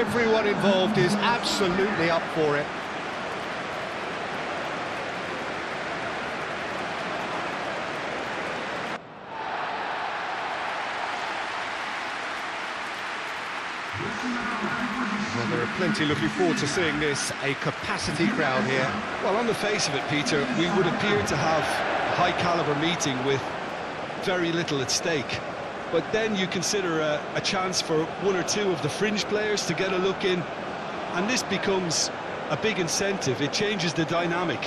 Everyone involved is absolutely up for it. Well, there are plenty looking forward to seeing this, a capacity crowd here. Well, on the face of it, Peter, we would appear to have a high-caliber meeting with very little at stake. But then you consider a chance for one or two of the fringe players to get a look in, and this becomes a big incentive. It changes the dynamic.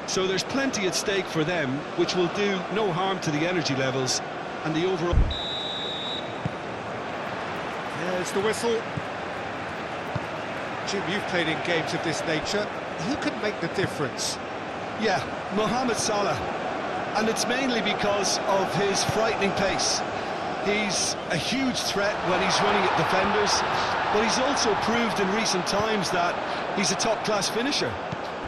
So there's plenty at stake for them, which will do no harm to the energy levels and the overall... There's the whistle. Jim, you've played in games of this nature. Who can make the difference? Yeah, Mohamed Salah. And it's mainly because of his frightening pace. He's a huge threat when he's running at defenders, but he's also proved in recent times that he's a top-class finisher.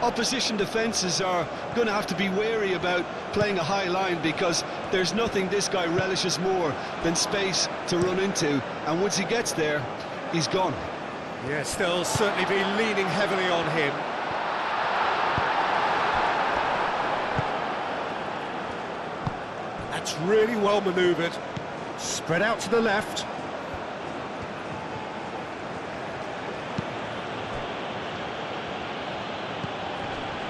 Opposition defences are going to have to be wary about playing a high line, because there's nothing this guy relishes more than space to run into, and once he gets there, he's gone. Yes, they'll certainly be leaning heavily on him. That's really well manoeuvred. Spread out to the left.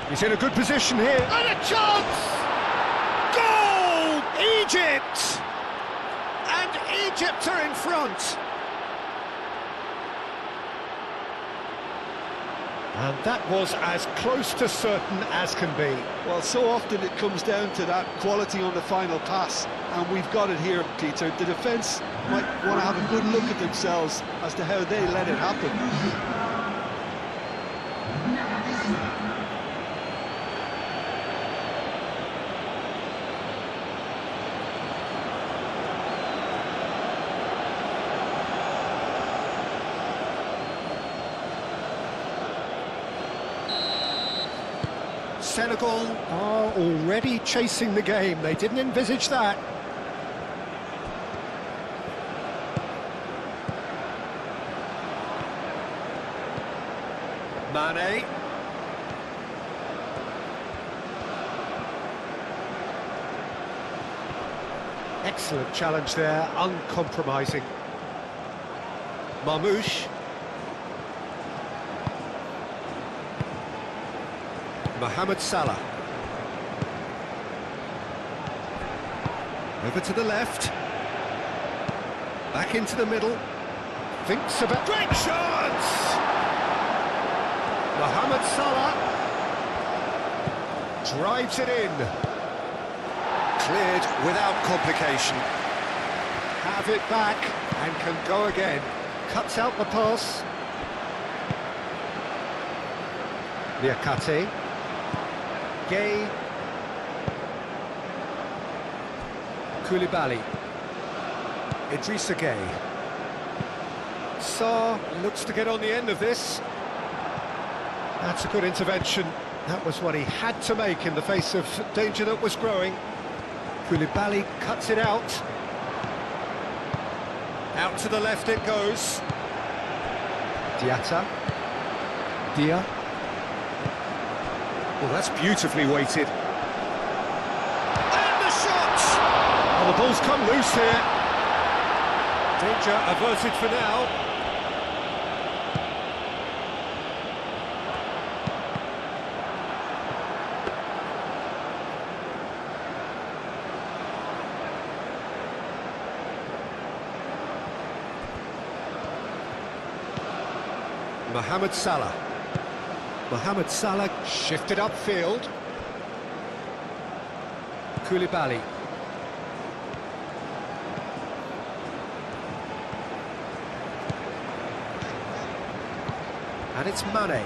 He's in a good position here. And a chance! Goal! Egypt! And Egypt are in front. And that was as close to certain as can be. Well, so often it comes down to that quality on the final pass, and we've got it here, Peter. The defence might want to have a good look at themselves as to how they let it happen. Senegal are already chasing the game. They didn't envisage that. Mane. Excellent challenge there, uncompromising. Marmoush. Mohamed Salah. Over to the left. Back into the middle. Thinks about... Great chance! Mohamed Salah. Drives it in. Cleared without complication. Have it back and can go again. Cuts out the pass. Liakate. Gay. Koulibaly. Idrissa Gay. Sarr looks to get on the end of this. That's a good intervention. That was what he had to make in the face of danger that was growing. Koulibaly cuts it out. Out to the left it goes. Diatta. Dia. Well, that's beautifully weighted. And the shot! Well, the ball's come loose here. Danger averted for now. Mohamed Salah. Mohamed Salah shifted upfield. Koulibaly. And it's Mane.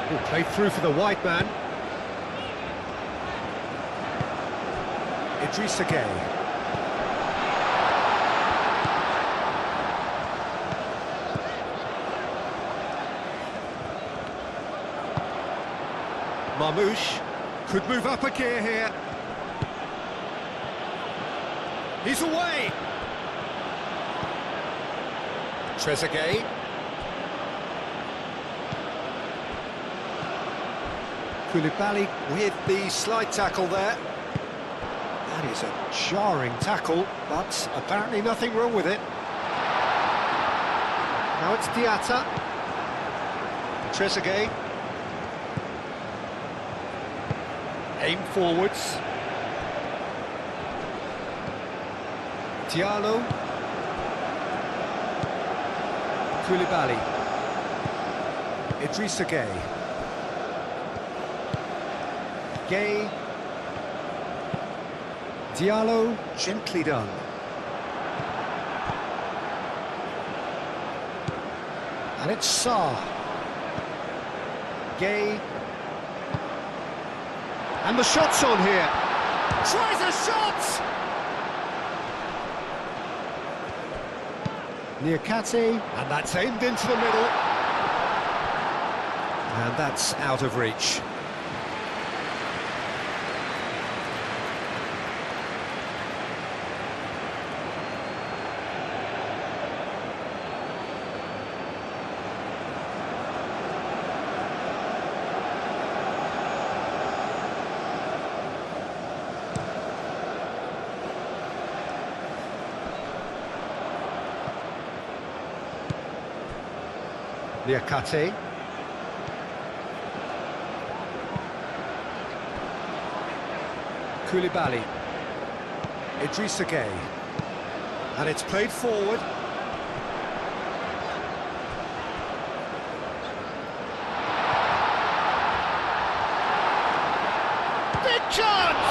Who played through for the white man. Idrissa Gay. Marmoush could move up a gear here. He's away. Trezeguet. Koulibaly with the slide tackle there. That is a jarring tackle, but apparently nothing wrong with it. Now it's Diatta. Trezeguet. Aim forwards. Diallo. Koulibaly. Idrissa Gueye. Gueye. Diallo, gently done. And it's Sarr. Gueye. And the shot's on here. Tries a shot! Niakate, and that's aimed into the middle. And that's out of reach. Niakate. Koulibaly. Idrissa Gueye. And it's played forward. Big chance!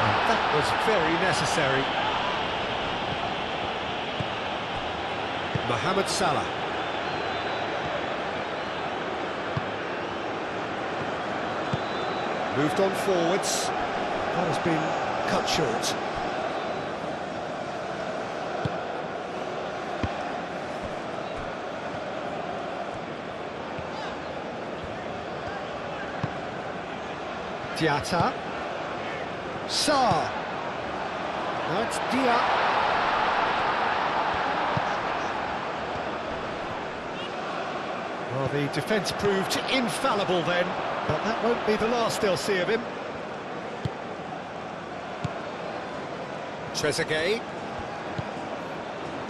And that was very necessary. Mohamed Salah. Moved on forwards. That has been cut short. Diatta. Sarr. That's Dia. Well, the defence proved infallible then. But that won't be the last they'll see of him. Trezeguet.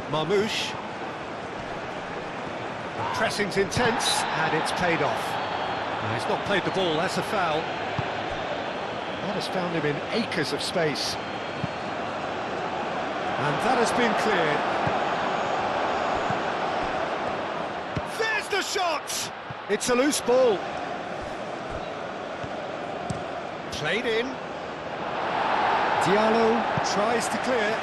Marmoush. The pressing's intense, and it's paid off. No, he's not played the ball, that's a foul. That has found him in acres of space. And that has been cleared. There's the shot! It's a loose ball. Played in. Diallo tries to clear.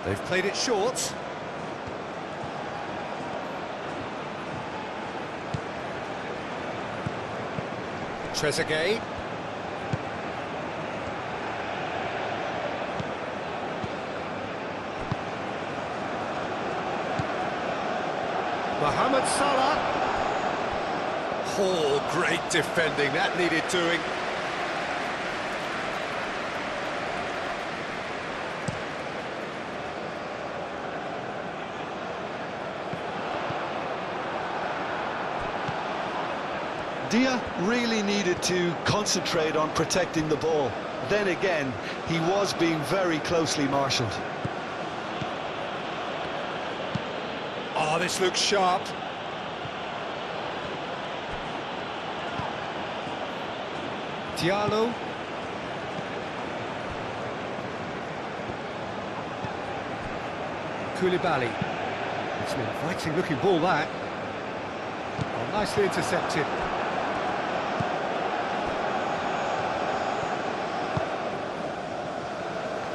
They've played it short. Trezeguet. Mohamed Salah. Oh, great defending, that needed doing. Dia really needed to concentrate on protecting the ball. Then again, he was being very closely marshalled. Oh, this looks sharp. Diallo. Koulibaly. It's an inviting looking ball, that. Oh, nicely intercepted.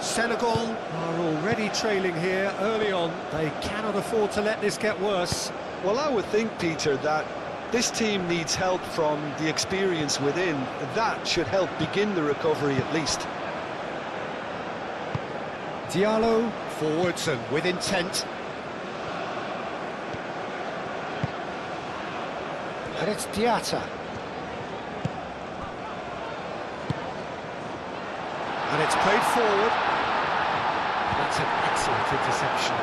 Senegal are already trailing here early on. They cannot afford to let this get worse. Well, I would think, Peter, that this team needs help from the experience within. That should help begin the recovery at least. Diallo Forwards and with intent. And it's Diatta. And it's played forward. That's an excellent interception.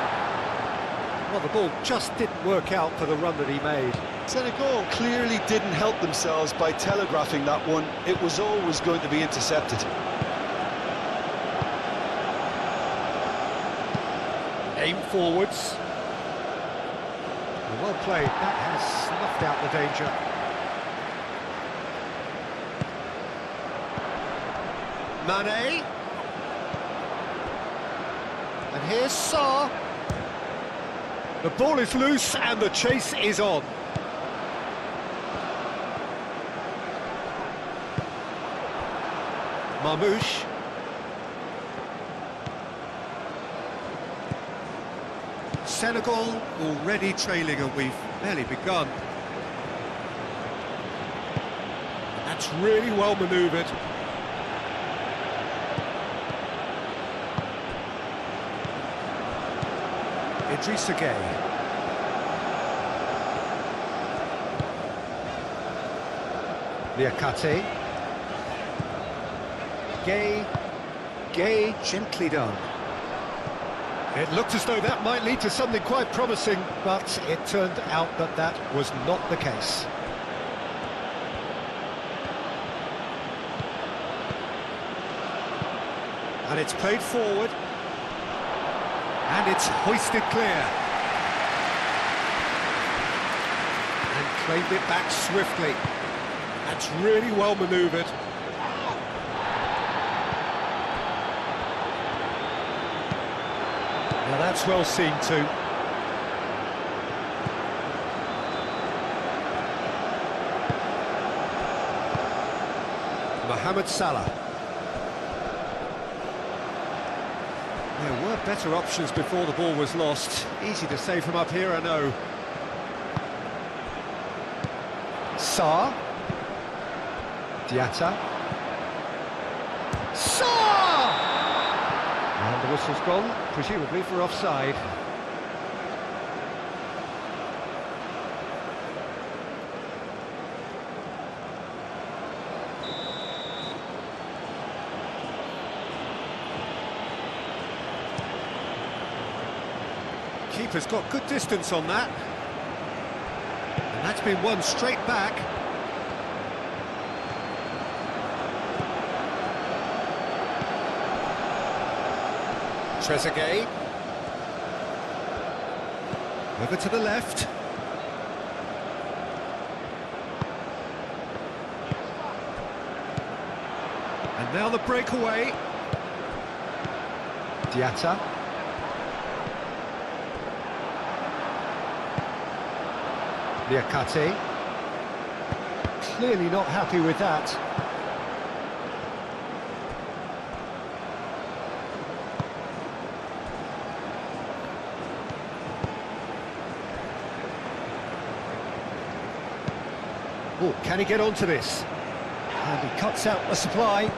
Well, the ball just didn't work out for the run that he made. Senegal clearly didn't help themselves by telegraphing that one. It was always going to be intercepted. Aim forwards. Well played. That has snuffed out the danger. Mane. And here's Sarr. The ball is loose and the chase is on. Marmoush. Senegal already trailing and we've barely begun. That's really well manoeuvred. Idrissa Gueye. Liakate. Gueye gently done. It looked as though that might lead to something quite promising, but it turned out that that was not the case. And it's played forward. And it's hoisted clear. And claimed it back swiftly. That's really well manoeuvred. Now that's well seen too. Mohamed Salah. There were better options before the ball was lost. Easy to say from up here, I know. Sarr. Diatta. Sarr! And the whistle's gone, presumably for offside. Keeper's got good distance on that. And that's been won straight back. Trezeguet. Over to the left. And now the breakaway. Diatta. Liakate. Clearly not happy with that. Oh, can he get onto this? And he cuts out the supply.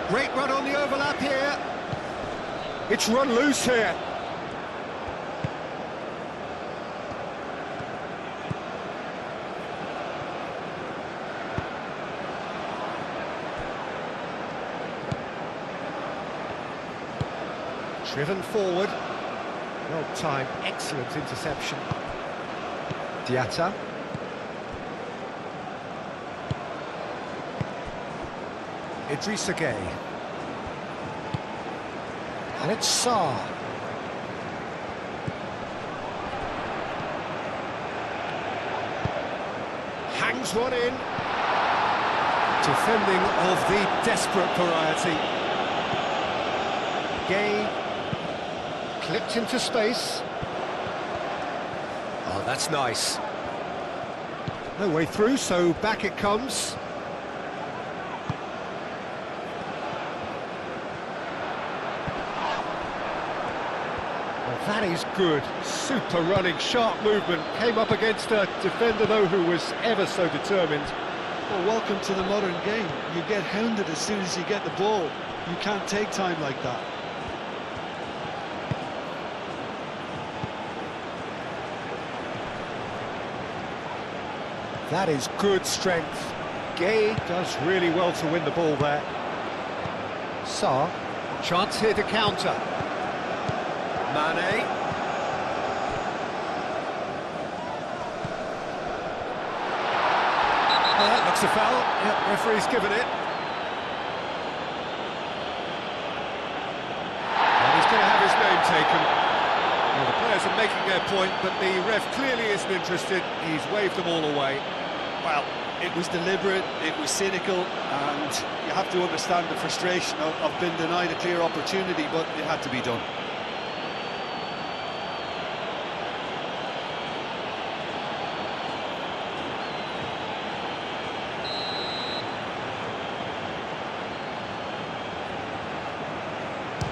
Great run on the overlap here. It's run loose here. Driven forward. Well timed, excellent interception. Diatta. Idrissa Gueye. And it's Sarr. Hangs one in. Defending of the desperate variety. Gueye. Clipped into space. Oh, that's nice. No way through, so back it comes. That is good. Super running, sharp movement. Came up against a defender, though, who was ever so determined. Well, welcome to the modern game. You get hounded as soon as you get the ball. You can't take time like that. That is good strength. Gay does really well to win the ball there. Sarr, chance here to counter. Mane. Oh, that looks a foul. Yep, referee's given it. And he's going to have his name taken. Well, the players are making their point, but the ref clearly isn't interested. He's waved them all away. Well, it was deliberate, it was cynical, and you have to understand the frustration of being denied a clear opportunity, but it had to be done.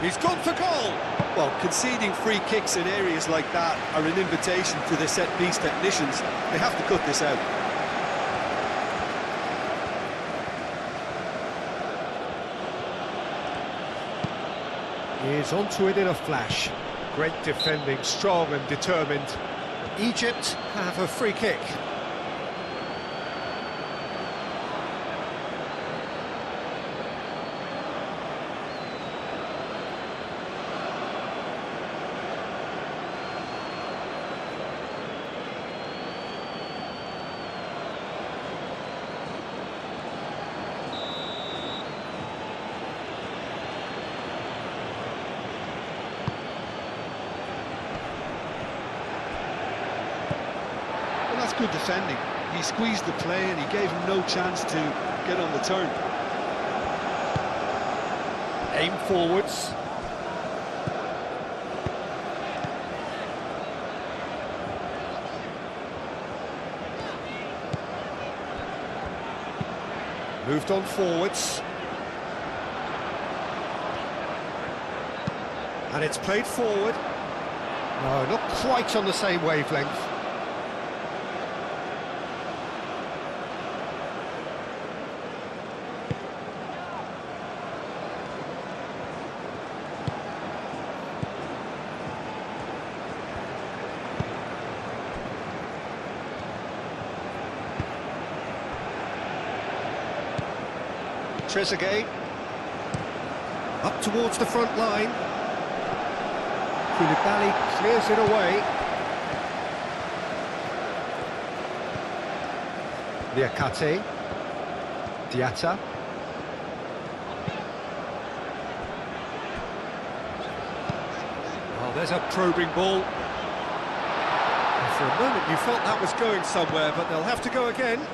He's gone for goal! Well, conceding free kicks in areas like that are an invitation to the set-piece technicians. They have to cut this out. He's onto it in a flash. Great defending, strong and determined. Egypt have a free kick. That's good defending. He squeezed the play and he gave him no chance to get on the turn. Aim forwards. Moved on forwards. And it's played forward. No, not quite on the same wavelength. Trezeguet, up towards the front line. Koulibaly clears it away. Niakate, Diatta. Oh, there's a probing ball. And for a moment you felt that was going somewhere, but they'll have to go again.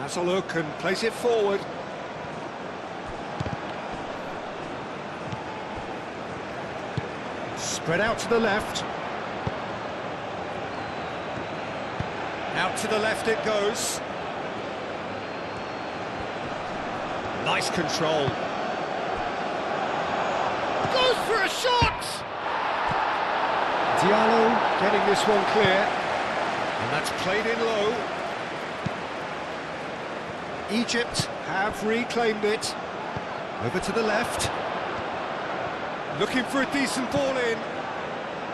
Has a look and plays it forward. Spread out to the left. Out to the left it goes. Nice control. Goes for a shot! Diallo getting this one clear. And that's played in low. Egypt have reclaimed it. Over to the left. Looking for a decent ball in.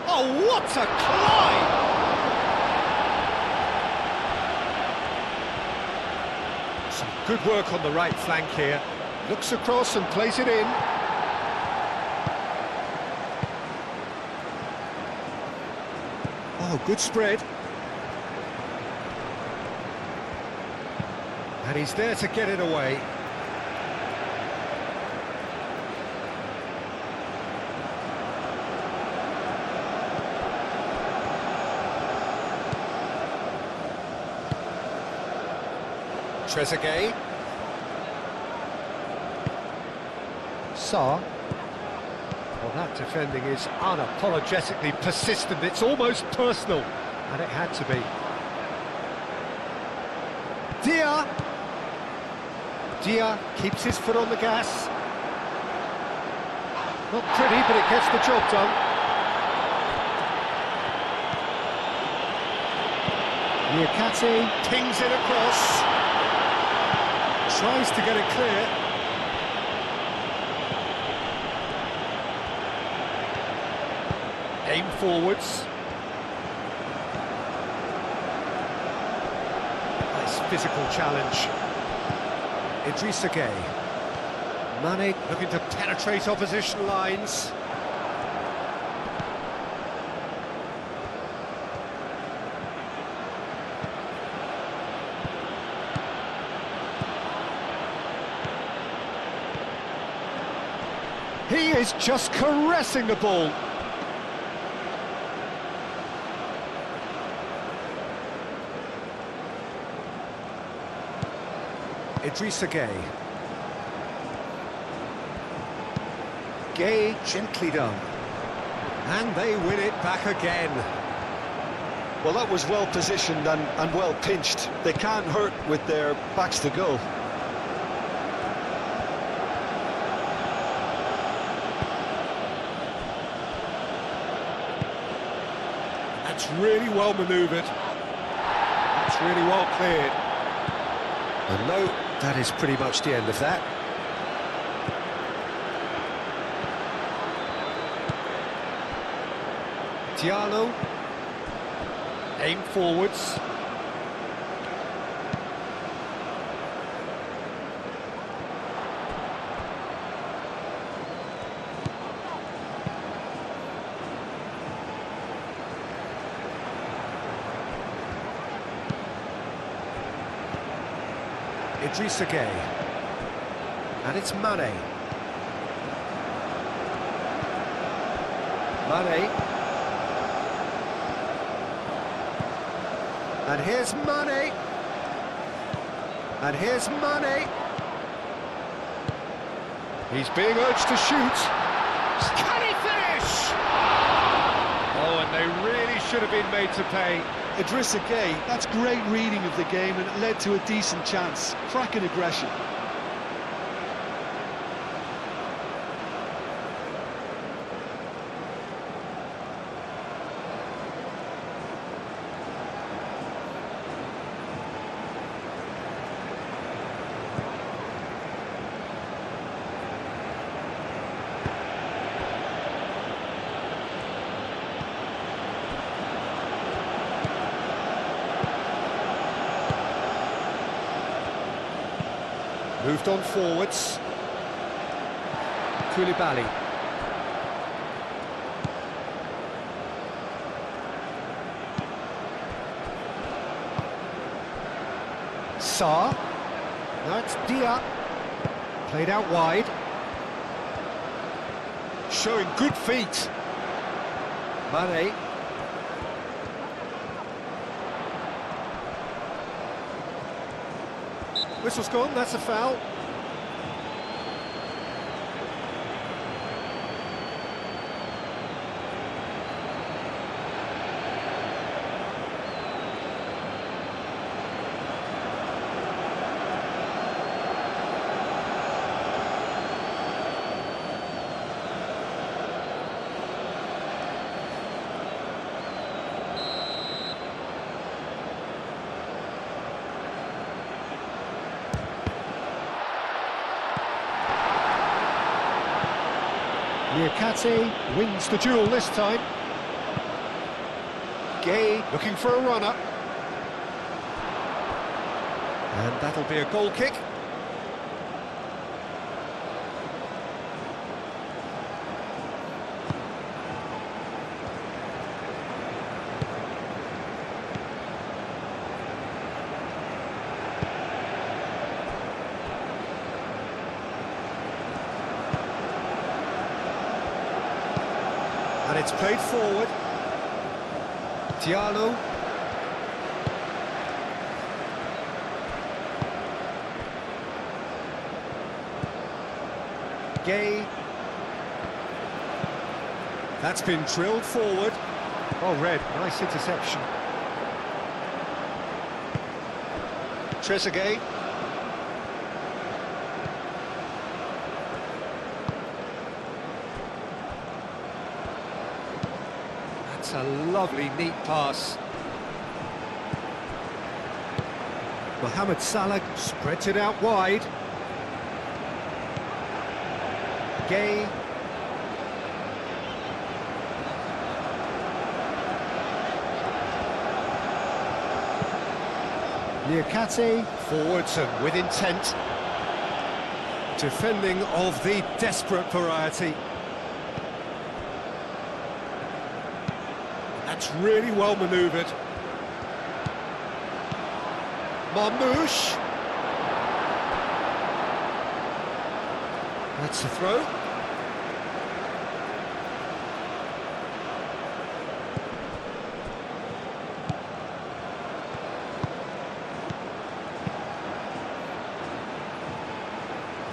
Oh, what a climb! Some good work on the right flank here. Looks across and plays it in. Oh, good spread. And he's there to get it away. Trezeguet. Sarr. Well, that defending is unapologetically persistent. It's almost personal, and it had to be. Dia. Dia keeps his foot on the gas. Not pretty, but it gets the job done. Niakate pings it across. Tries to get it clear. Aim forwards. Nice physical challenge. Idrissa Gueye. Mane looking to penetrate opposition lines. He is just caressing the ball. Idrissa Gueye. Gueye gently done. And they win it back again. Well, that was well positioned and well pinched. They can't hurt with their backs to goal. That's really well manoeuvred. That's really well cleared. And no, that is pretty much the end of that. Diallo. Aim forwards. Idrissa Gueye. And it's Mane. Mane. And here's Mane. And here's Mane. He's being urged to shoot. Can he finish? Oh, and they really should have been made to pay. Idrissa Gueye, that's great reading of the game, and it led to a decent chance. Cracking aggression. Moved on forwards. Koulibaly. Sarr. Now it's Dia. Played out wide. Showing good feet. Mane. Whistle's gone, that's a foul. Niakate wins the duel this time. Gueye looking for a runner. And that'll be a goal kick. And it's played forward. Diallo. Gueye. That's been drilled forward. Oh, Red, nice interception. Trezeguet. That's a lovely, neat pass. Mohamed Salah spreads it out wide. Gay. Liakate, forwards and with intent. Defending of the desperate variety. That's really well manoeuvred. Marmoush. That's a throw.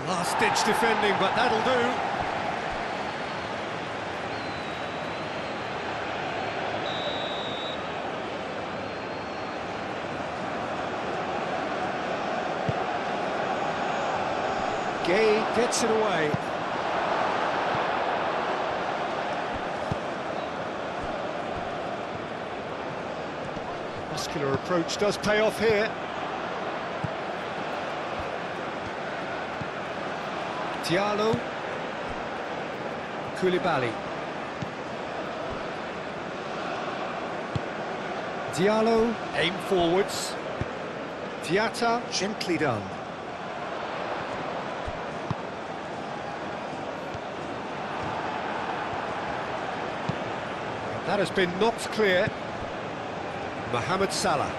Last-ditch defending, but that'll do. Gay gets it away. Muscular approach does pay off here. Diallo. Koulibaly. Diallo, aim forwards. Diatta, gently done. That has been knocked clear. Mohamed Salah.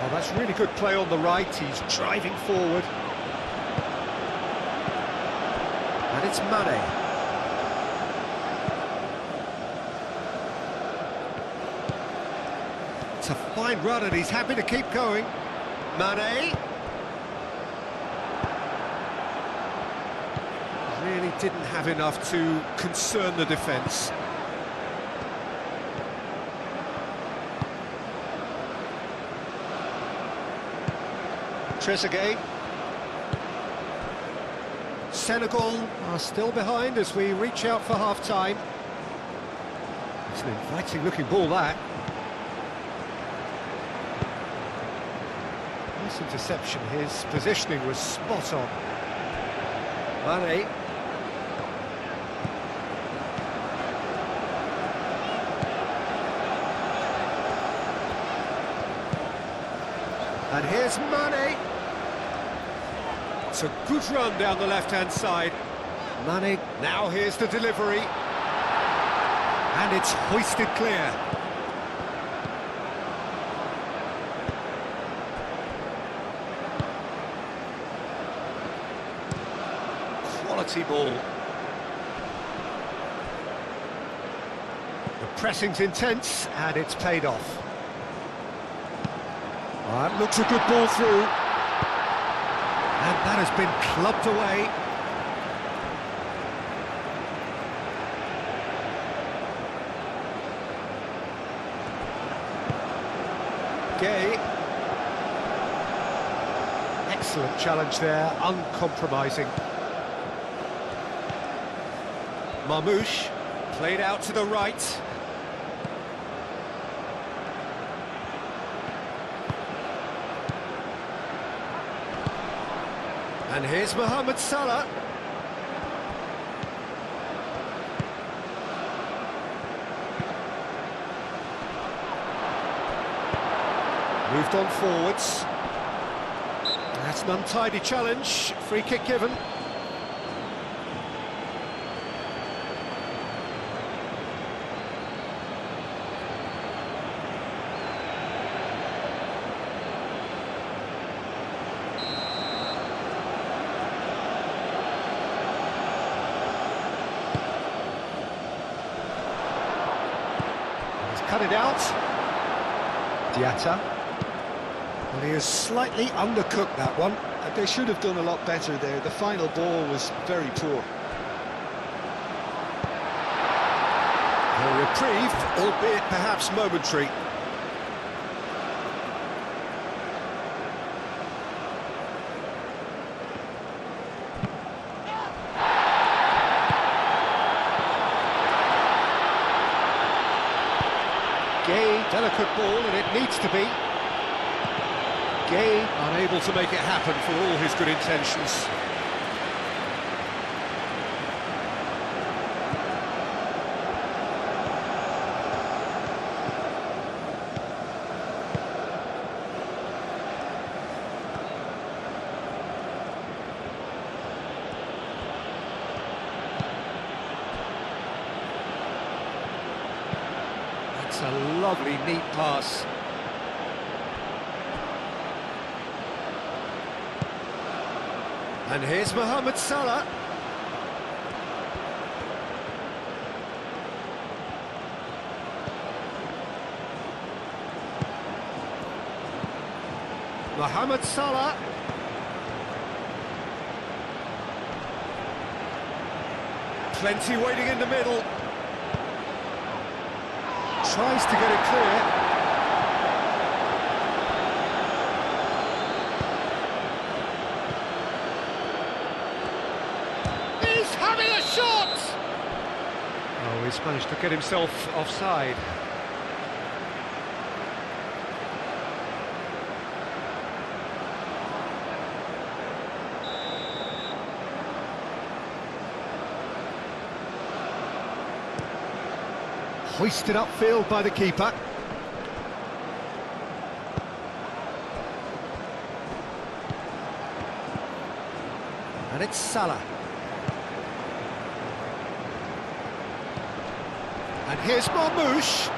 Oh, that's really good play on the right. He's driving forward. And it's Mane. It's a fine run and he's happy to keep going. Mane. Really didn't have enough to concern the defence. Trezeguet. Senegal are still behind as we reach out for half-time. It's an inviting-looking ball, that. Nice interception. His positioning was spot on. Mane. And here's Mane. It's a good run down the left-hand side. Mane, now here's the delivery. And it's hoisted clear. Quality ball. The pressing's intense, and it's paid off. That looks a good ball through. And that has been clubbed away. Gay. Excellent challenge there, uncompromising. Marmoush, played out to the right. And here's Mohamed Salah. Moved on forwards. That's an untidy challenge. Free kick given. Cut it out. Diatta. Well, he has slightly undercooked that one. They should have done a lot better there. The final ball was very poor. A reprieve, albeit perhaps momentary. Gay, delicate ball, and it needs to be. Gay, unable to make it happen for all his good intentions. That's a lovely, neat pass. And here's Mohamed Salah. Mohamed Salah. Plenty waiting in the middle. Tries to get it clear. Having a shot! Oh, he's managed to get himself offside. Hoisted upfield by the keeper. And it's Salah. And here's Marmoush.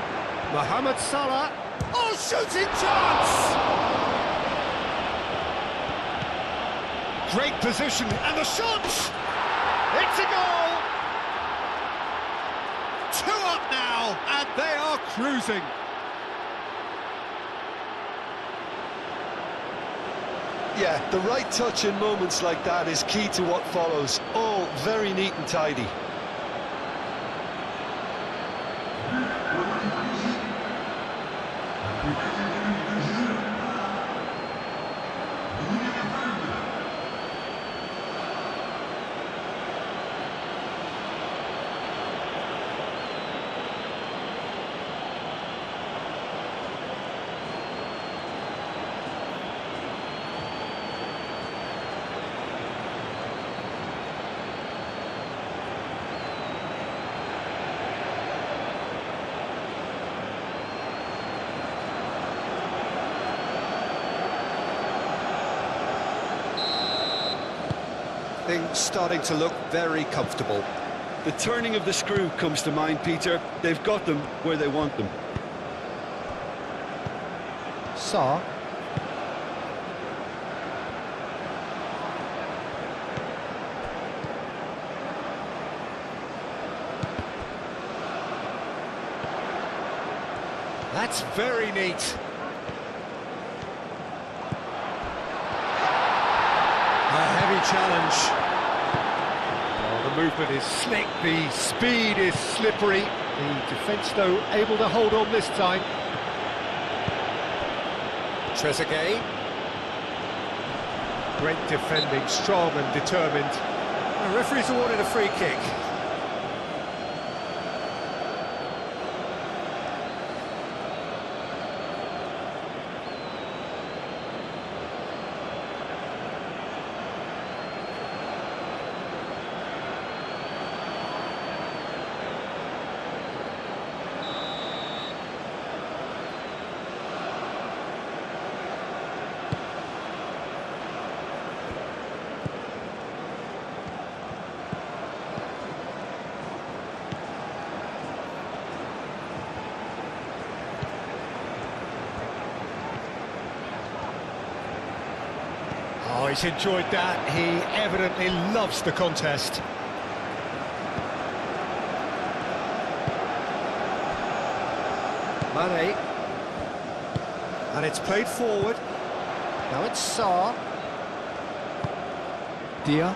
Mohamed Salah. Oh, shooting chance! Great position, and the shot! It's a goal! 2 up now, and they are cruising. Yeah, the right touch in moments like that is key to what follows. All very neat and tidy. Things starting to look very comfortable. The turning of the screw comes to mind, Peter. They've got them where they want them. Saw. That's very neat. A heavy challenge. Oh, the movement is slick, the speed is slippery. The defence, though, able to hold on this time. Trezeguet. Great defending, strong and determined. The referee's awarded a free kick. Oh, he's enjoyed that. He evidently loves the contest. Mane. And it's played forward. Now it's Saar. Dia.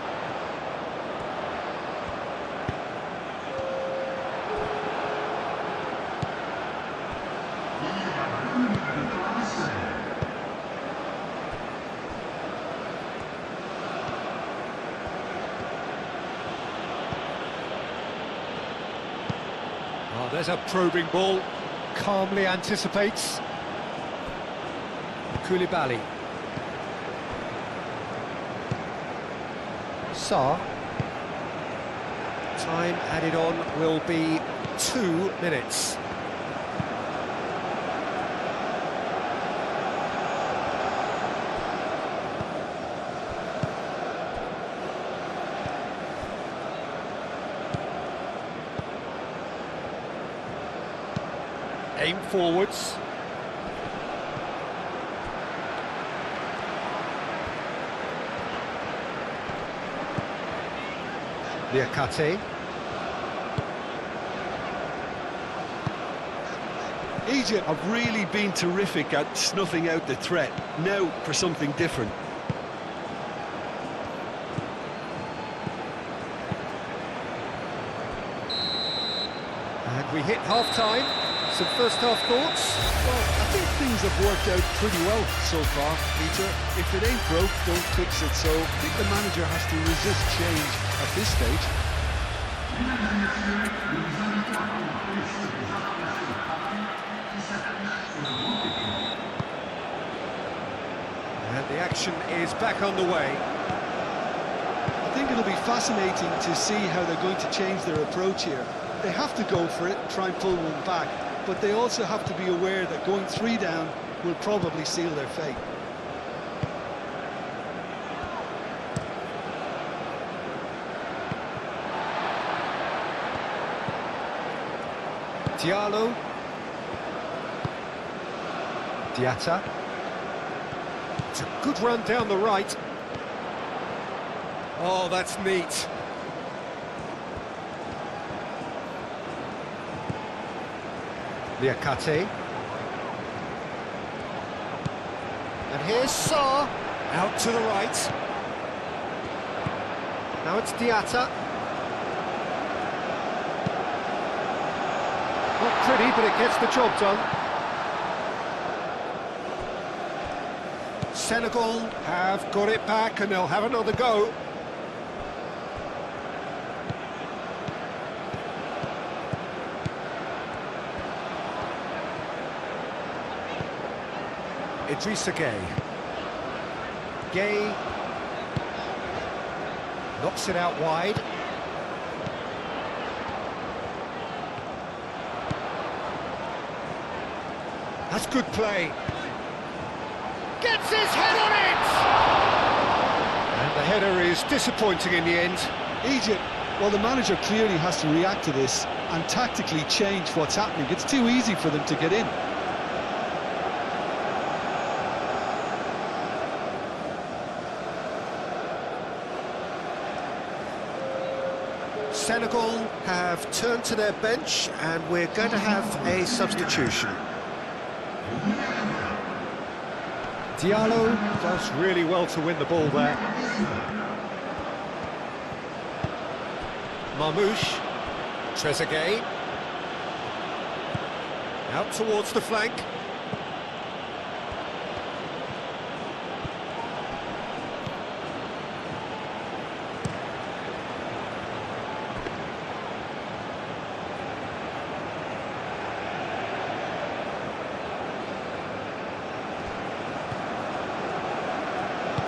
Oh, there's a probing ball. calmly anticipates. Koulibaly. Sarr. Time added on will be 2 minutes. Aim forwards. Liakate. Egypt have really been terrific at snuffing out the threat. Now for something different. And we hit half-time. Some first-half thoughts? Well, I think things have worked out pretty well so far, Peter. If it ain't broke, don't fix it. So I think the manager has to resist change at this stage. And the action is back on the way. I think it'll be fascinating to see how they're going to change their approach here. They have to go for it, try and pull one back, but they also have to be aware that going 3 down will probably seal their fate. Diallo. Diatta. It's a good run down the right. Oh, that's neat. Liakate. And here's Sarr. Out to the right. Now it's Diatta. Not pretty, but it gets the job done. Senegal have got it back and they'll have another go. Idrissa Gueye. Gueye knocks it out wide. That's good play. Gets his head on it! And the header is disappointing in the end. Egypt, well, the manager clearly has to react to this and tactically change what's happening. It's too easy for them to get in. Senegal have turned to their bench and we're going to have a substitution. Diallo does really well to win the ball there. Marmouche. Trezeguet. Out towards the flank.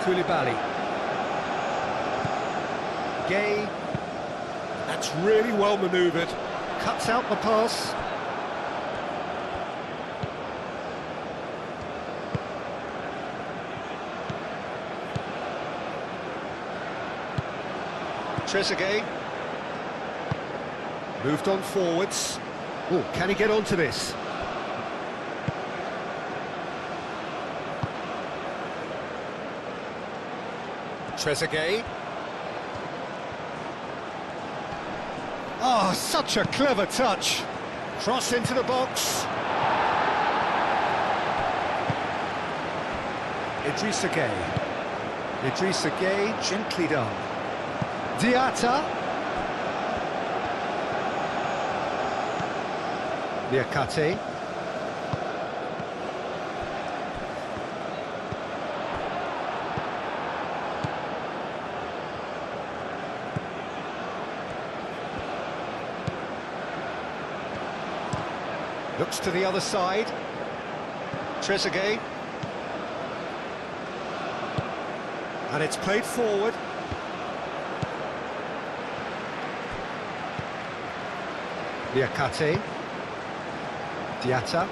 Koulibaly. Gueye. That's really well manoeuvred. Cuts out the pass. Trezeguet. Moved on forwards. Oh, can he get onto this? Trezeguet. Oh, such a clever touch. Cross into the box. Idrissa Gueye. Idrissa Gueye, gently done. Diatta. Liakate. Looks to the other side. Trezeguet. And it's played forward. Liakate. Diatta.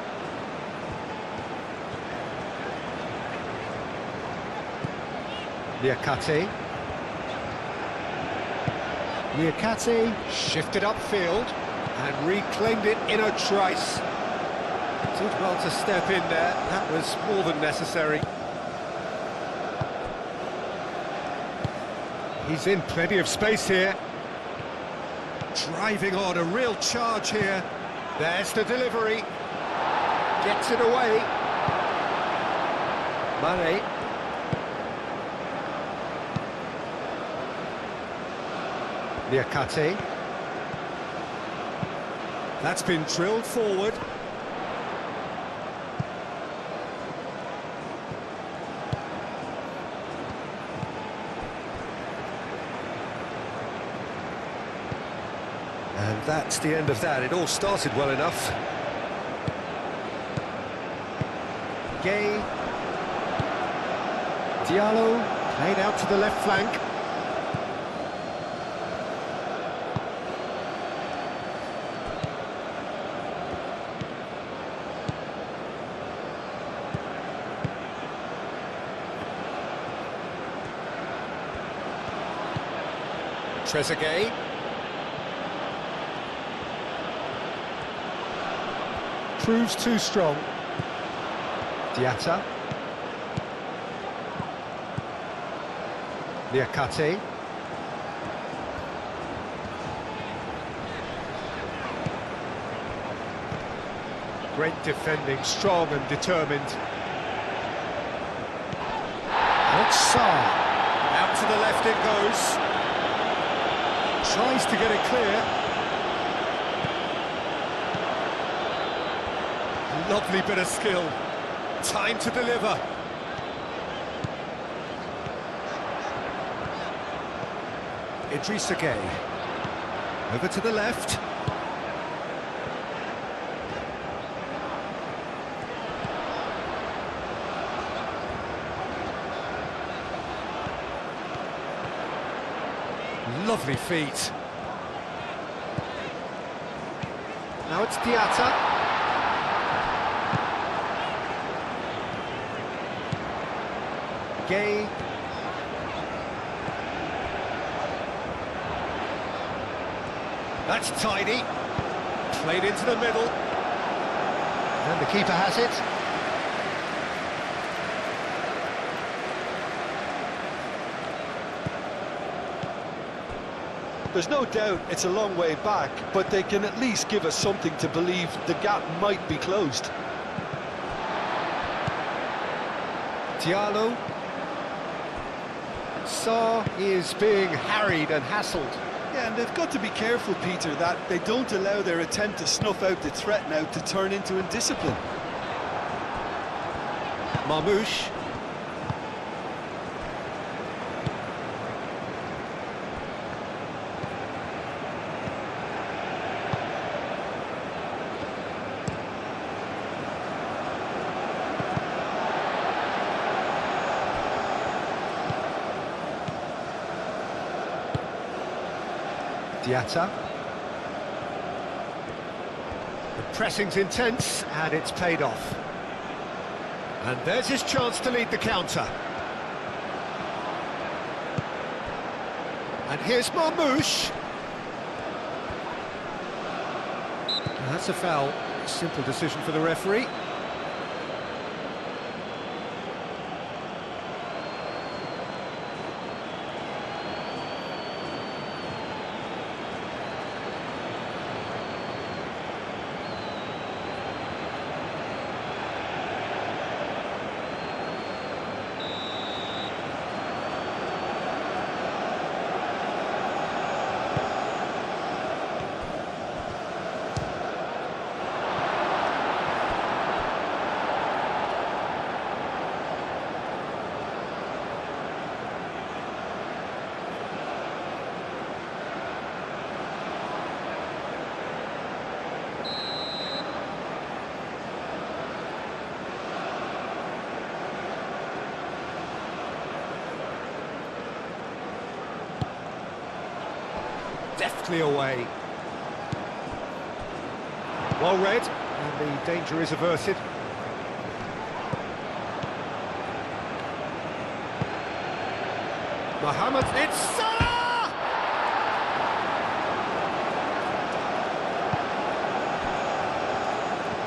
Liakate. Liakate shifted upfield and reclaimed it in a trice. Did well to step in there, that was more than necessary. He's in plenty of space here. Driving on, a real charge here. There's the delivery. Gets it away. Mane. Liakate. That's been drilled forward. And that's the end of that. It all started well enough. Gay. Diallo played out to the left flank. Trezeguet. Proves too strong. Diatta. Liakate. Great defending, strong and determined. And Sarr. Out to the left it goes. Tries to get it clear. Lovely bit of skill. Time to deliver. Idrissa Gueye. Over to the left. Lovely feet. Now it's Diatta. Gay. That's tidy. Played into the middle. And the keeper has it. There's no doubt it's a long way back, but they can at least give us something to believe the gap might be closed. Diallo. Sarr is being harried and hassled. Yeah, and they've got to be careful, Peter, that they don't allow their attempt to snuff out the threat now to turn into indiscipline. Marmoush. Diatta. The pressing's intense and it's paid off. And there's his chance to lead the counter. And here's Marmoush. That's a foul. Simple decision for the referee. deftly away. Well read, and the danger is averted. Mohamed, it's Salah!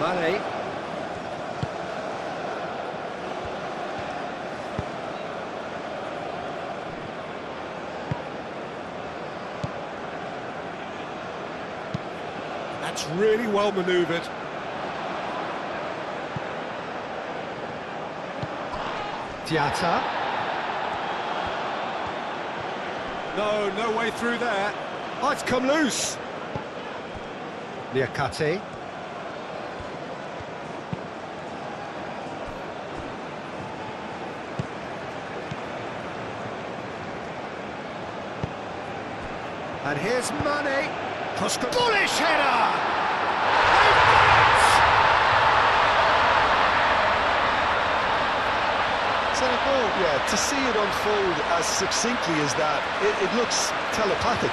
Mane. That's really well manoeuvred. Diatta. No way through there. Oh, it's come loose. Niakate. And here's Mane. Bullish header! Senegal, yeah, to see it unfold as succinctly as that, it looks telepathic.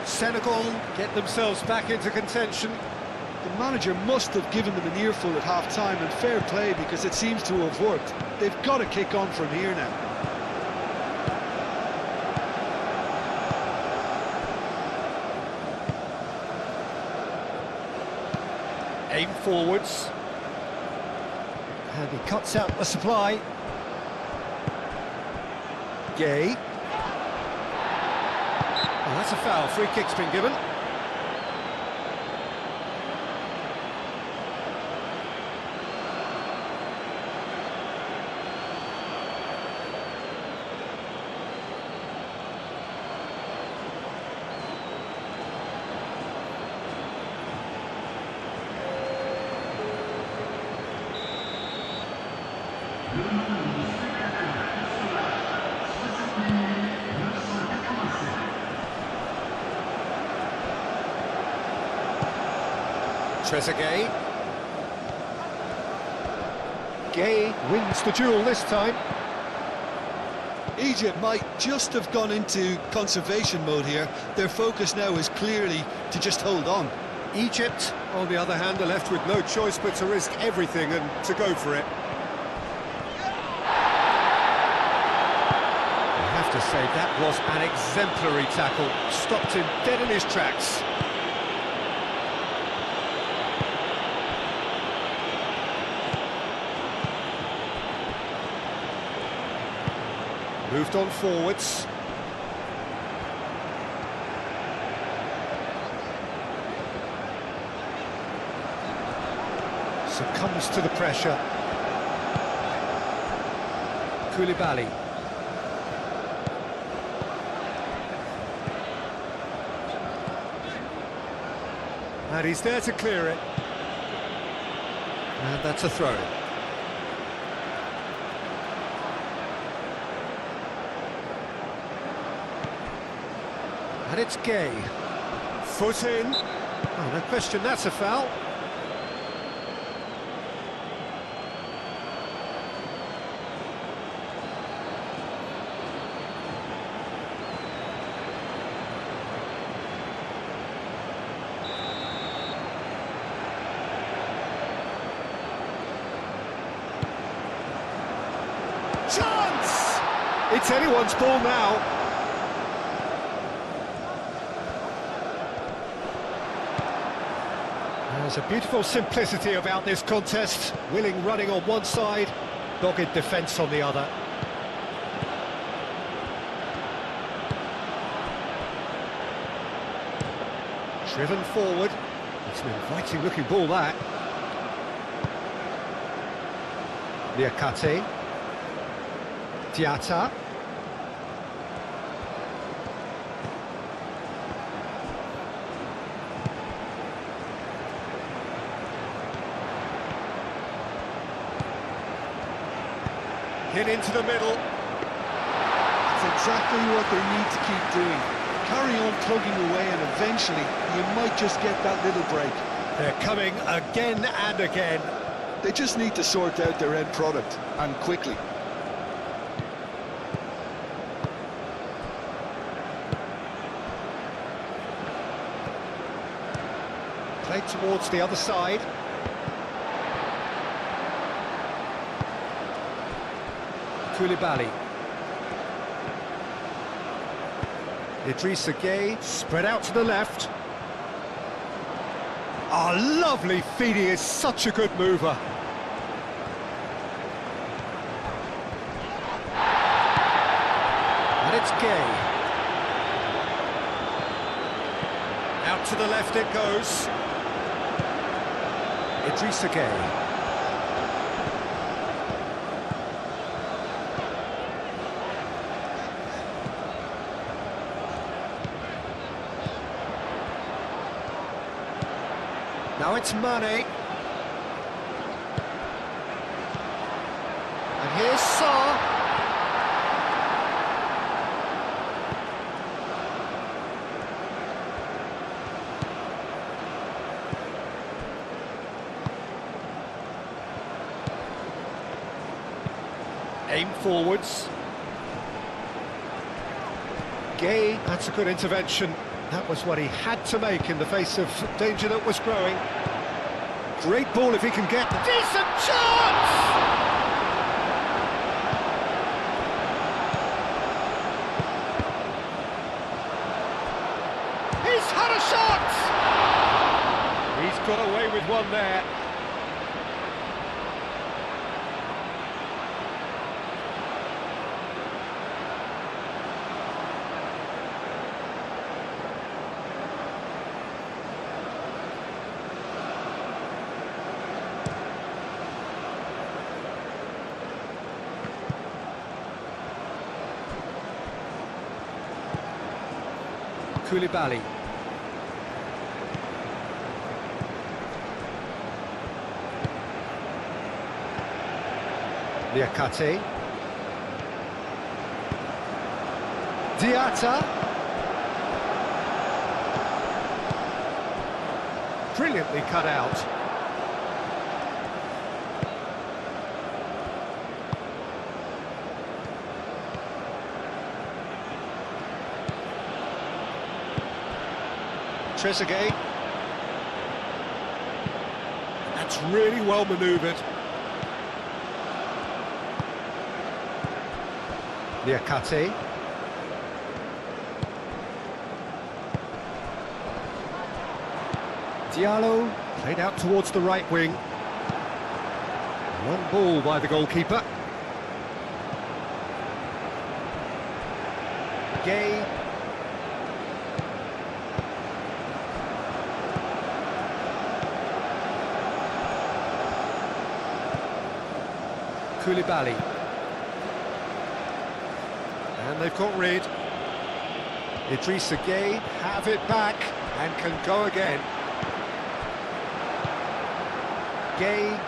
Senegal get themselves back into contention. The manager must have given them an earful at half-time, and fair play, because it seems to have worked. They've got to kick on from here now. Aim forwards. And he cuts out the supply. Gay. Oh, that's a foul. Free kick's been given. Trezeguet. Gay wins the duel this time. Egypt might just have gone into conservation mode here. Their focus now is clearly to just hold on. Egypt, on the other hand, are left with no choice but to risk everything and to go for it. I have to say, that was an exemplary tackle. Stopped him dead in his tracks. Moved on forwards. Succumbs to the pressure. Koulibaly. And he's there to clear it. And that's a throw-in. And it's Gay. Foot in. Oh, no question, that's a foul. Chance! It's anyone's ball now. There's a beautiful simplicity about this contest. Willing running on one side, dogged defence on the other. Driven forward. It's an inviting looking ball, that. Niakate. Diatta. Hit into the middle. That's exactly what they need to keep doing. Carry on plugging away and eventually you might just get that little break. They're coming again and again. They just need to sort out their end product, and quickly. Played towards the other side. Koulibaly. Idrissa Gueye, spread out to the left. Ah, lovely feed, he is such a good mover. And it's Gueye. Out to the left it goes. Idrissa Gueye. Now it's Mane. And here's Sarr. Aim forwards. Gueye, that's a good intervention. That was what he had to make in the face of danger that was growing. Great ball if he can get... Decent chance! He's had a shot! He's got away with one there. Koulibaly. Niakate. Diatta. Brilliantly cut out. Trezeguet. That's really well manoeuvred. Niakate. Diallo played out towards the right wing. One ball by the goalkeeper. Gueye. Koulibaly. And they've got rid. Idrissa Gueye have it back and can go again. Gueye.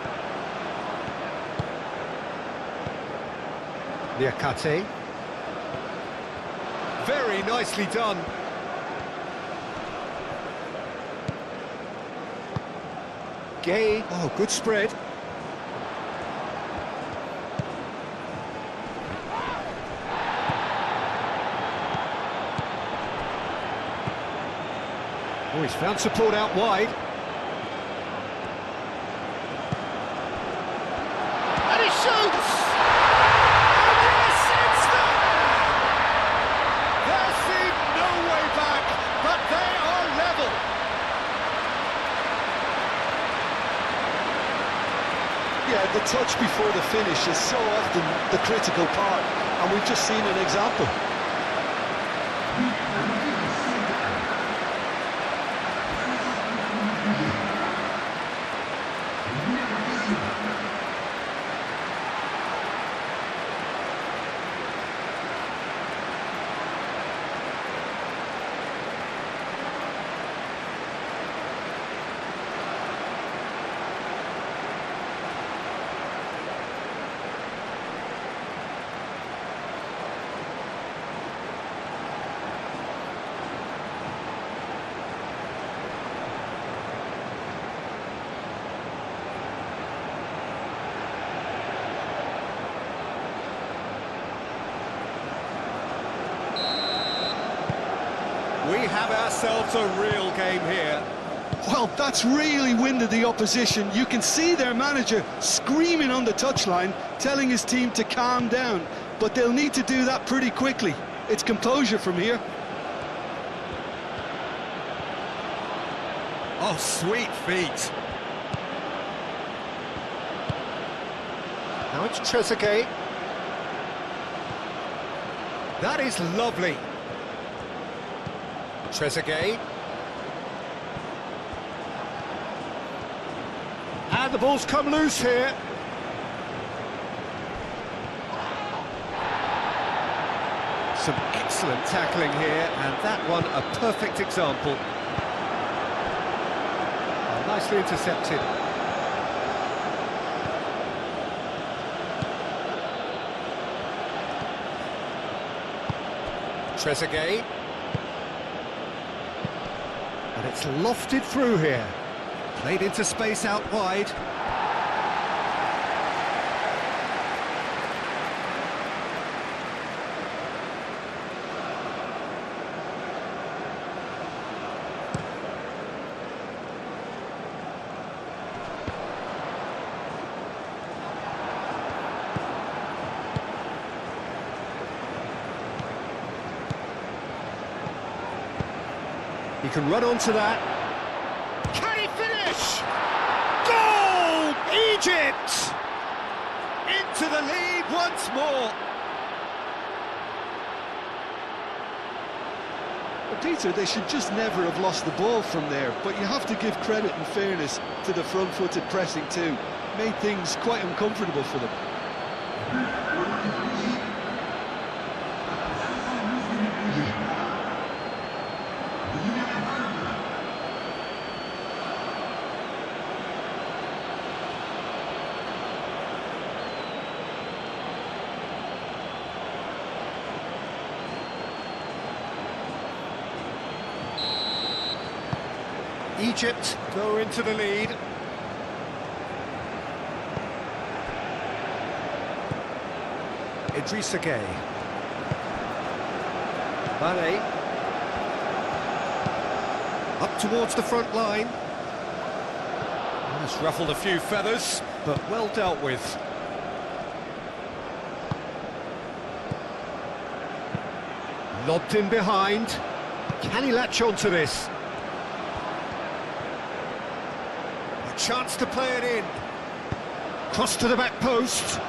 Niakate. Very nicely done. Gueye. Oh, good spread. Oh, he's found support out wide. And he shoots! And yes, it's there! There seemed no way back, but they are level. Yeah, the touch before the finish is so often the critical part, and we've just seen an example. have ourselves a real game here. Well, that's really winded the opposition. You can see their manager screaming on the touchline, telling his team to calm down, but they'll need to do that pretty quickly. It's composure from here. Oh, sweet feet. Now it's Trezeguet. That is lovely. Trezeguet. And the ball's come loose here. Some excellent tackling here, and that one a perfect example. Oh, nicely intercepted. Trezeguet. And it's lofted through here. Played into space out wide. He can run onto that. Can he finish? Goal! Egypt! Into the lead once more. Well, Peter, they should just never have lost the ball from there, but you have to give credit and fairness to the front-footed pressing too. Made things quite uncomfortable for them. Egypt go into the lead. Idrissa Gueye. Mane. Up towards the front line. It's ruffled a few feathers, but well dealt with. Lobbed in behind. Can he latch onto this? A chance to play it in. Cross to the back post.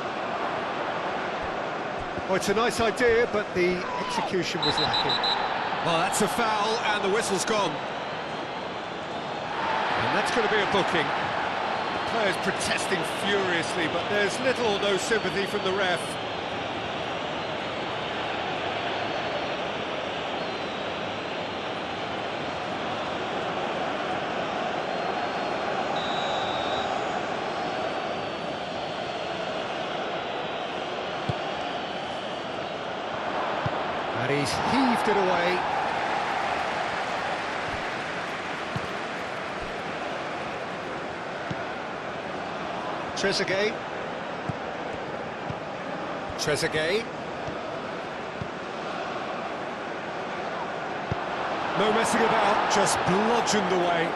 Oh, it's a nice idea, but the execution was lacking. Well, that's a foul, and the whistle's gone. And that's going to be a booking. The players protesting furiously, but there's little or no sympathy from the ref. And he's heaved it away. Trezeguet. Trezeguet. No messing about, just bludgeoned away.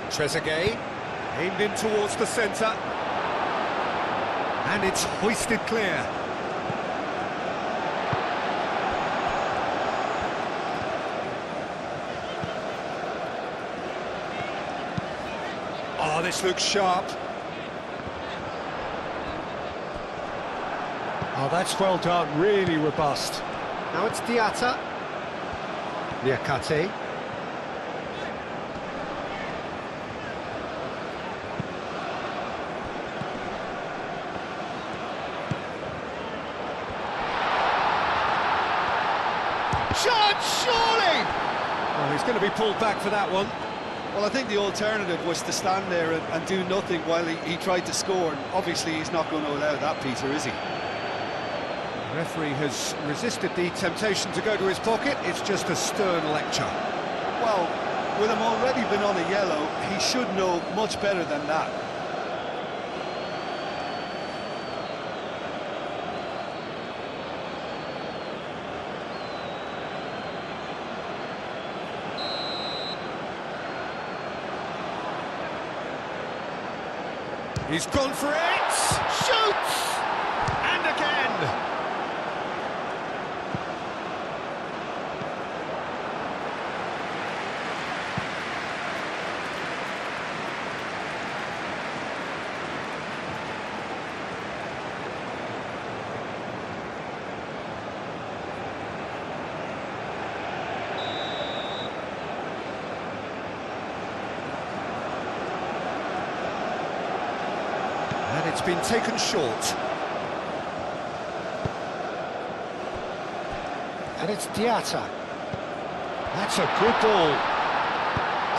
Trezeguet, aimed in towards the centre, and it's hoisted clear. Oh, this looks sharp. Oh, that's well done, really robust. Now it's Diatta. Niakate. Shot, surely! Oh, he's going to be pulled back for that one. Well, I think the alternative was to stand there and do nothing while he tried to score. And obviously, he's not going to allow that, Peter, is he? The referee has resisted the temptation to go to his pocket. It's just a stern lecture. Well, with him already been on a yellow, he should know much better than that. He's gone for it! Shoots! And again! And it's been taken short. And it's Diatta. That's a good ball.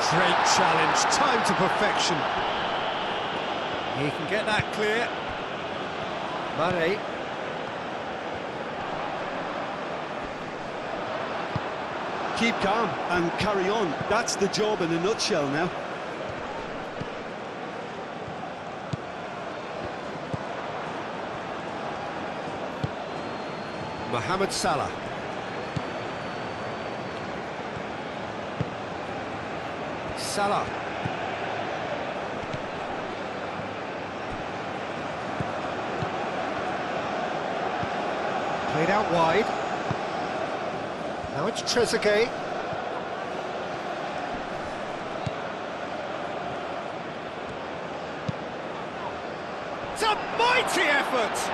Great challenge, time to perfection. He can get that clear. Mane. Keep calm and carry on. That's the job in a nutshell now. Mohamed Salah. Salah. Played out wide. Now it's Trezeguet. It's a mighty effort!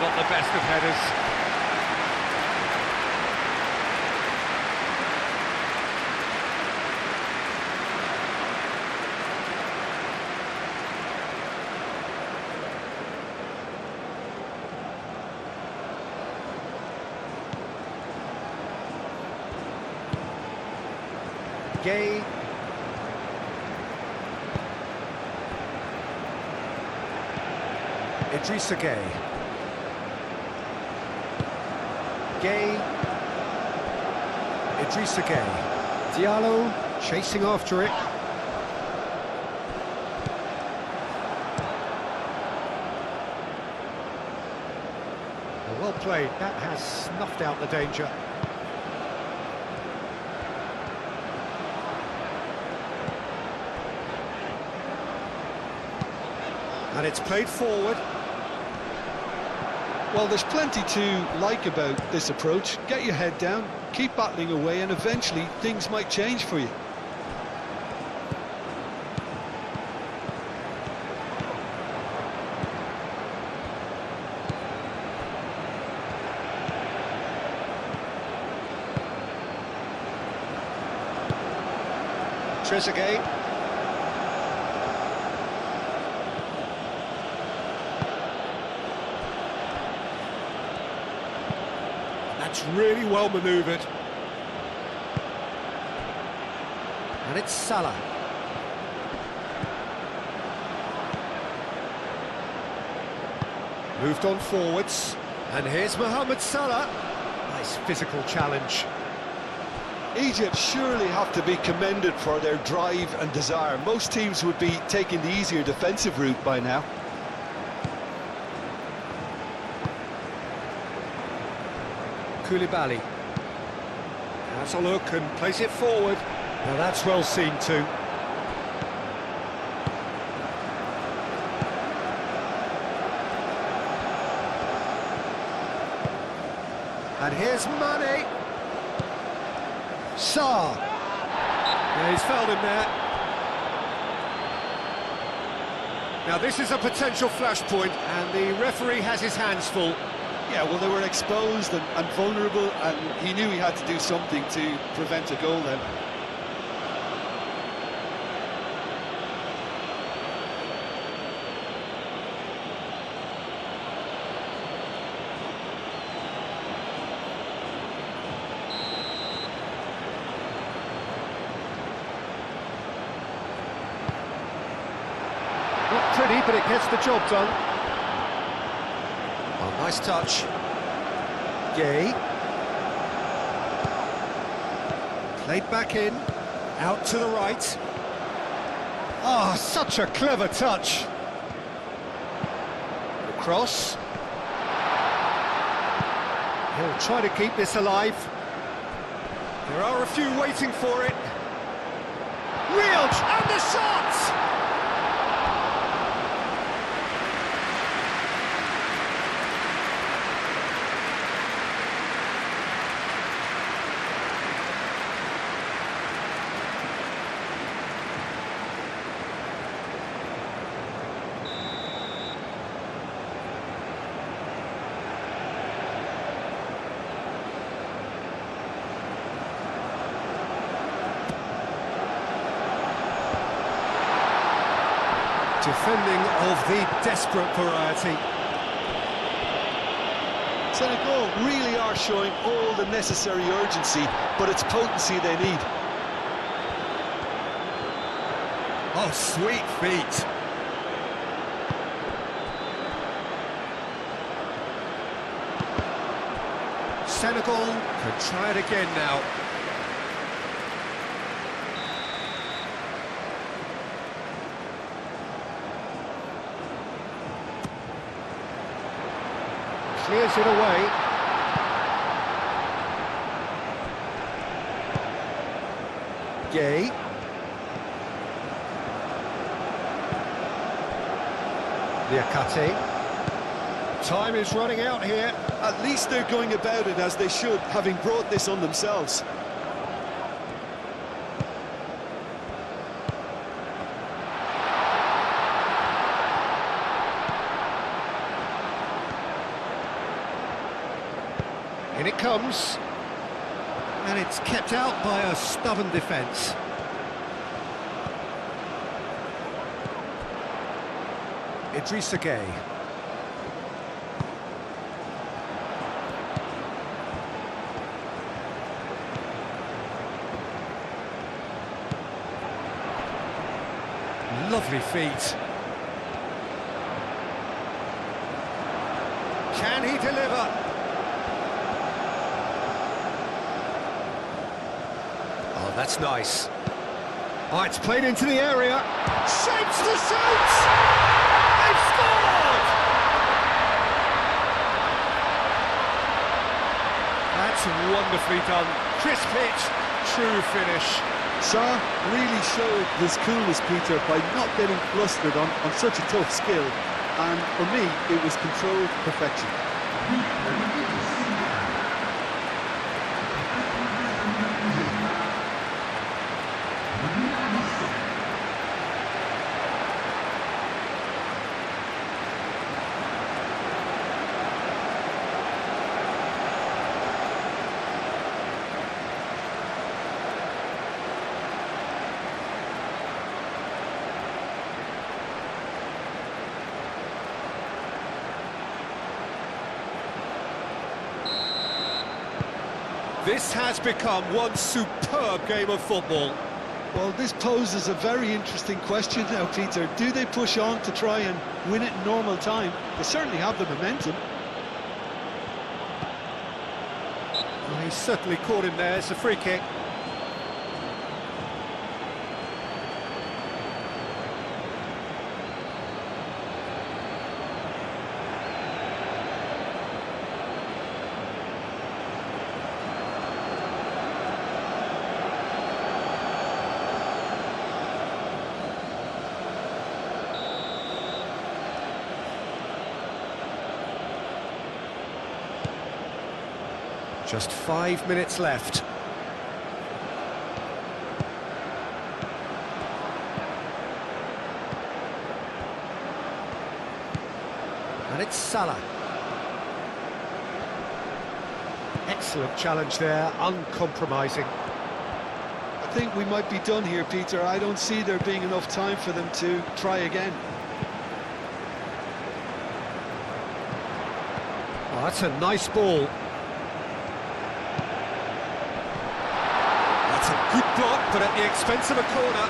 Not the best of headers. Gay. Idrissa Gay. Gay, Idrissa Gay, Diallo chasing after it. Well played, that has snuffed out the danger. And it's played forward. Well, there's plenty to like about this approach. Get your head down, keep battling away, and eventually things might change for you. Trezeguet. That's really well manoeuvred. And it's Salah. Moved on forwards. And here's Mohamed Salah. Nice physical challenge. Egypt surely have to be commended for their drive and desire. Most teams would be taking the easier defensive route by now. Koulibaly has a look and plays it forward. Now that's well seen too. And here's Mane. Sarr. Yeah, he's fouled him there. Now this is a potential flashpoint and the referee has his hands full. Yeah, well, they were exposed and vulnerable, and he knew he had to do something to prevent a goal then. Not pretty, but it gets the job done. Oh, nice touch. Gay. Played back in, out to the right. Oh, such a clever touch. Cross. He'll try to keep this alive. There are a few waiting for it. Real, and the shot! Defending of the desperate variety. Senegal really are showing all the necessary urgency, but it's potency they need. Oh, sweet feet. Senegal could try it again now. Clears it away. Gay. Liakate. Time is running out here. At least they're going about it as they should, having brought this on themselves. In it comes, and it's kept out by a stubborn defence. Idrissa Gueye. Lovely feet. Can he deliver? Oh, that's nice. Oh, it's played into the area. Shapes the shoots! They've scored! That's wonderfully done. Crisp hit, true finish. Sa really showed his coolness, Peter, by not getting flustered on such a tough skill. And for me, it was controlled perfection. This has become one superb game of football. Well, this poses a very interesting question now, Peter. Do they push on to try and win it in normal time? They certainly have the momentum. Well, he's certainly caught him there. It's a free kick. Just 5 minutes left. And it's Salah. Excellent challenge there, uncompromising. I think we might be done here, Peter. I don't see there being enough time for them to try again. Oh, that's a nice ball. That's a good block, but at the expense of a corner.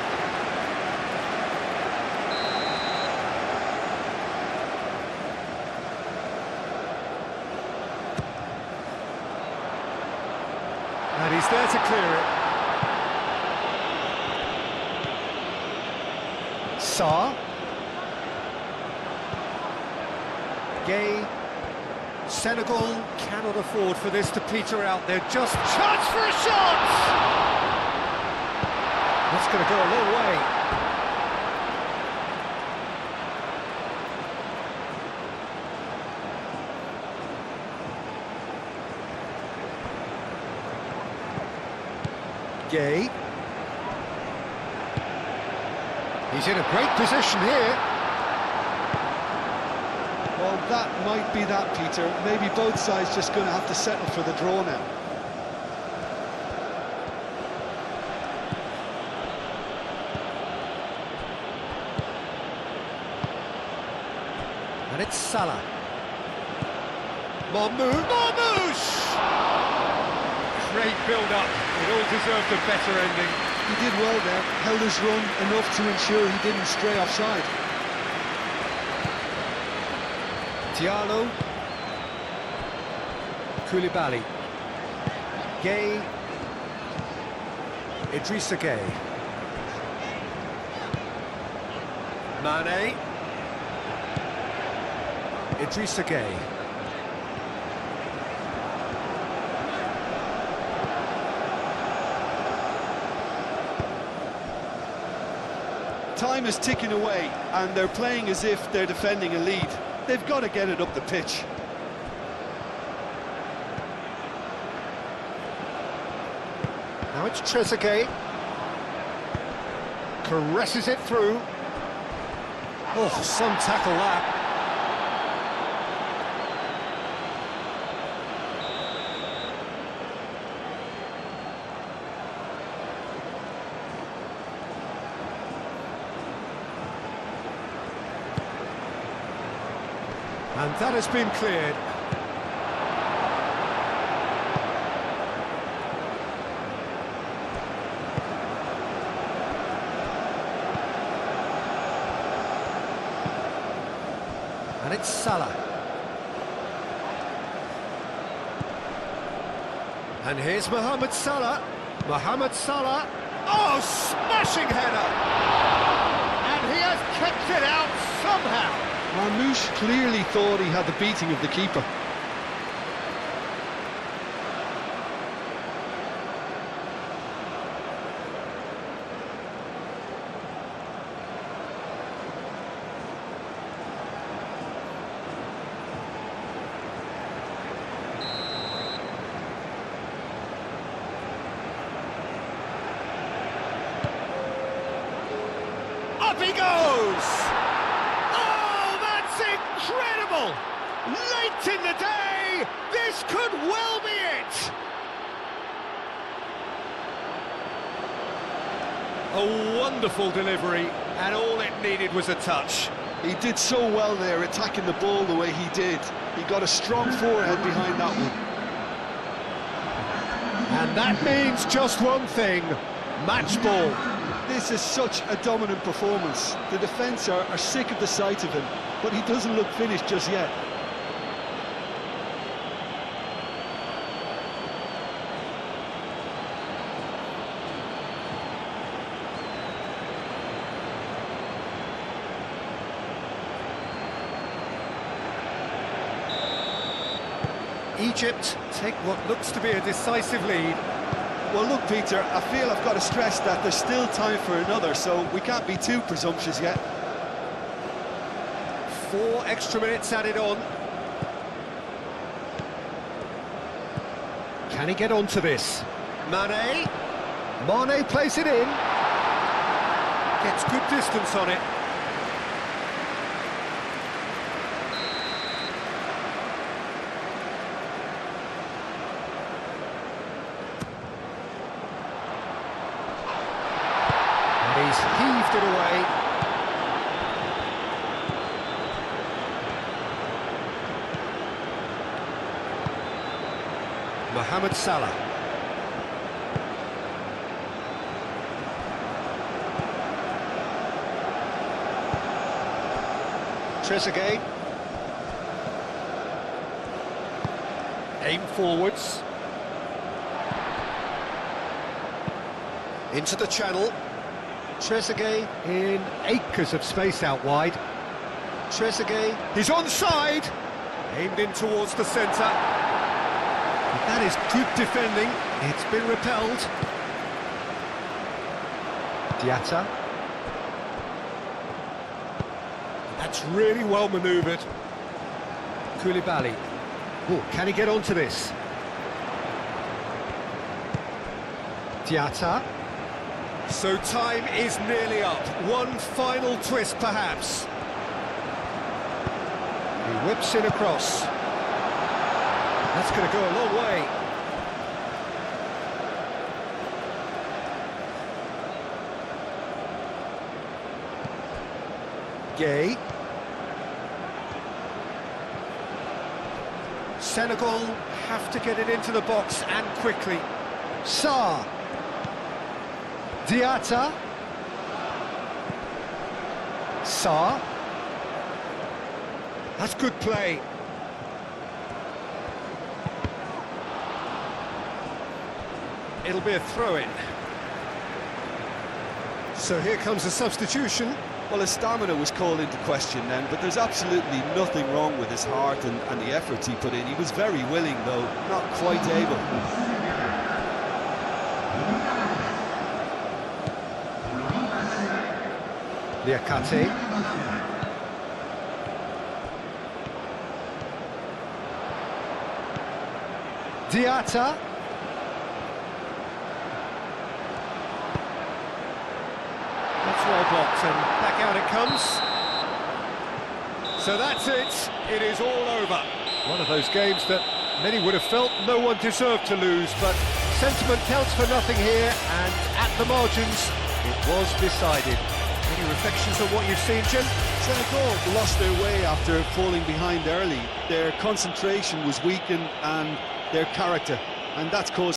And he's there to clear it. Sarr. Gay. Senegal cannot afford for this to peter out. They're just... Chance for a shot! That's going to go a long way. Gay. He's in a great position here. Well, that might be that, Peter. Maybe both sides just going to have to settle for the draw now. And it's Salah. Marmoush! Great build-up. It all deserved a better ending. He did well there, held his run enough to ensure he didn't stray offside. Diallo. Koulibaly. Gay. Idrissa Gay. Mane. Idrissa Gay. Time is ticking away, and they're playing as if they're defending a lead. They've got to get it up the pitch. Now it's Trezeguet. Caresses it through. Oh, some tackle that. And that has been cleared. And it's Salah. And here's Mohamed Salah. Mohamed Salah. Oh, smashing header! And he has kept it out somehow. Marmoush clearly thought he had the beating of the keeper. Up he goes! Oh, that's incredible! Late in the day, this could well be it! A wonderful delivery, and all it needed was a touch. He did so well there, attacking the ball the way he did. He got a strong forehead behind that one. And that means just one thing, match ball. This is such a dominant performance. The defence are sick of the sight of him, but he doesn't look finished just yet. Egypt take what looks to be a decisive lead. Well, look, Peter, I feel I've got to stress that there's still time for another, so we can't be too presumptuous yet. 4 extra minutes added on. Can he get onto this? Mane. Mane plays it in. Gets good distance on it. He's heaved it away. Mohamed Salah. Trezeguet. Aim forwards. Into the channel. Trezeguet in acres of space out wide. Trezeguet, he's onside! Aimed in towards the centre. That is good defending. It's been repelled. Diatta. That's really well manoeuvred. Koulibaly. Oh, can he get onto this? Diatta. So time is nearly up. One final twist, perhaps. He whips in across. That's going to go a long way. Gay. Senegal have to get it into the box and quickly. Sarr. Diatta. Sarr. That's good play. It'll be a throw-in. So here comes a substitution. Well, his stamina was called into question then, but there's absolutely nothing wrong with his heart and the efforts he put in. He was very willing, though, not quite able. Liakate. Diatta. That's well blocked, and back out it comes. So that's it. It is all over. One of those games that many would have felt no one deserved to lose, but sentiment counts for nothing here, and at the margins, it was decided. Any reflections on what you've seen, Jim? Senegal lost their way after falling behind early. Their concentration was weakened and their character, and that's caused